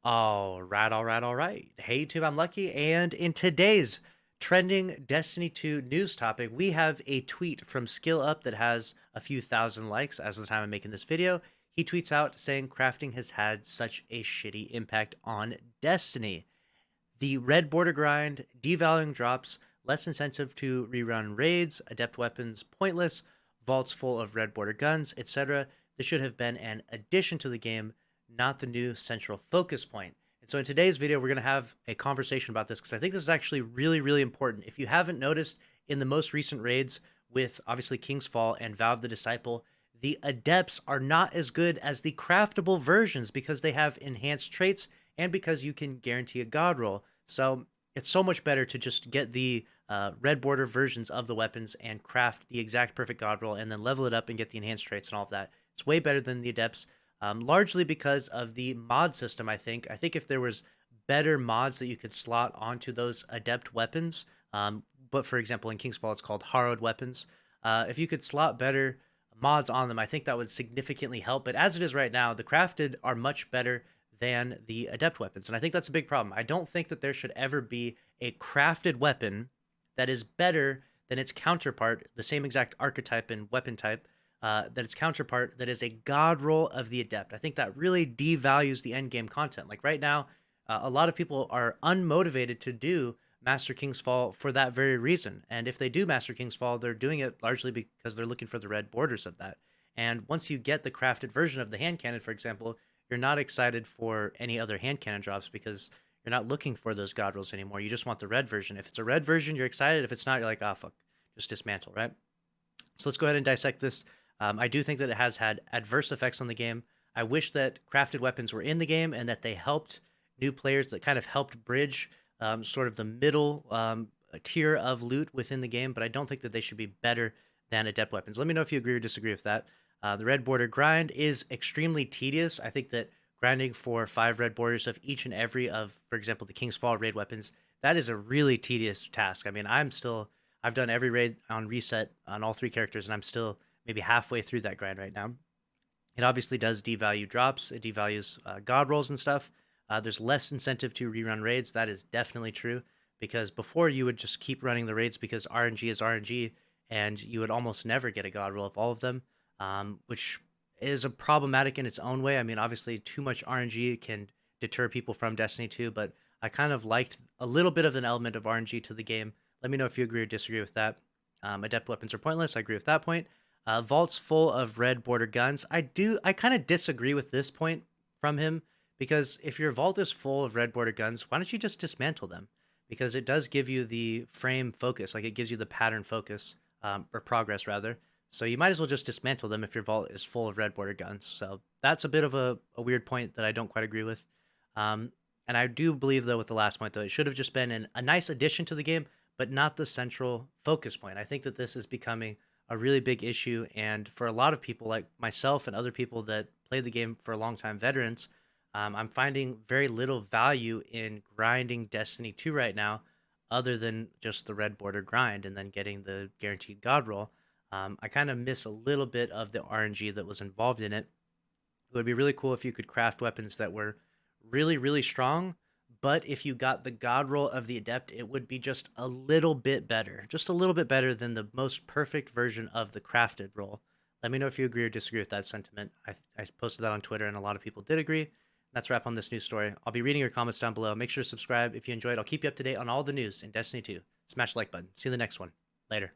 All right, all right, all right. Hey, YouTube, I'm Lucky, and in today's trending Destiny 2 news topic, we have a tweet from Skill Up that has a few thousand likes as of the time I'm making this video. He tweets out saying crafting has had such a shitty impact on Destiny. The red border grind, devaluing drops, less incentive to rerun raids, adept weapons pointless, vaults full of red border guns, etc. This should have been an addition to the game, not the new central focus point. And so in today's video, we're going to have a conversation about this because I think this is actually really, really important. If you haven't noticed, in the most recent raids with obviously King's Fall and Vow of the Disciple, the adepts are not as good as the craftable versions because they have enhanced traits and because you can guarantee a god roll. So it's so much better to just get the red border versions of the weapons and craft the exact perfect god roll and then level it up and get the enhanced traits and all of that. It's way better than the adepts, largely because of the mod system. I think if there was better mods that you could slot onto those adept weapons, but for example in King's Fall it's called harrowed weapons. If you could slot better mods on them, I think that would significantly help. But as it is right now, the crafted are much better than the adept weapons. And I think that's a big problem. I don't think that there should ever be a crafted weapon that is better than its counterpart, the same exact archetype and weapon type, that its counterpart that is a god roll of the adept. I think that really devalues the end game content. Like right now, a lot of people are unmotivated to do Master King's Fall for that very reason. And if they do Master King's Fall, they're doing it largely because they're looking for the red borders of that. And once you get the crafted version of the hand cannon, for example, you're not excited for any other hand cannon drops because you're not looking for those god rolls anymore. You just want the red version. If it's a red version, you're excited. If it's not, you're like, ah, fuck, just dismantle, right? So let's go ahead and dissect this. I do think that it has had adverse effects on the game. I wish that crafted weapons were in the game and that they helped new players, that kind of helped bridge sort of the middle tier of loot within the game, but I don't think that they should be better than adept weapons. Let me know if you agree or disagree with that. The red border grind is extremely tedious. I think that grinding for 5 red borders of each and every of, for example, the King's Fall raid weapons, that is a really tedious task. I mean, I've done every raid on reset on all 3 characters, and I'm still maybe halfway through that grind right now. It obviously does devalue drops. It devalues god rolls and stuff. There's less incentive to rerun raids. That is definitely true because before you would just keep running the raids because RNG is RNG, and you would almost never get a god roll of all of them, which is a problematic in its own way. I mean, obviously, too much RNG can deter people from Destiny 2, but I kind of liked a little bit of an element of RNG to the game. Let me know if you agree or disagree with that. Adept weapons are pointless. I agree with that point. Vaults full of red border guns. I kind of disagree with this point from him because if your vault is full of red border guns, why don't you just dismantle them? Because it does give you the frame focus, like it gives you the pattern focus, or progress rather. So you might as well just dismantle them if your vault is full of red border guns. So that's a bit of a weird point that I don't quite agree with. And I do believe, though, with the last point, though, it should have just been a nice addition to the game, but not the central focus point. I think that this is becoming a really big issue. And for a lot of people like myself and other people that played the game for a long time, veterans, I'm finding very little value in grinding Destiny 2 right now, other than just the red border grind and then getting the guaranteed god roll. I kind of miss a little bit of the RNG that was involved in it. It would be really cool if you could craft weapons that were really, really strong, but if you got the god roll of the adept, it would be just a little bit better. Just a little bit better than the most perfect version of the crafted roll. Let me know if you agree or disagree with that sentiment. I posted that on Twitter, and a lot of people did agree. That's a wrap on this news story. I'll be reading your comments down below. Make sure to subscribe if you enjoyed. I'll keep you up to date on all the news in Destiny 2. Smash the like button. See you in the next one. Later.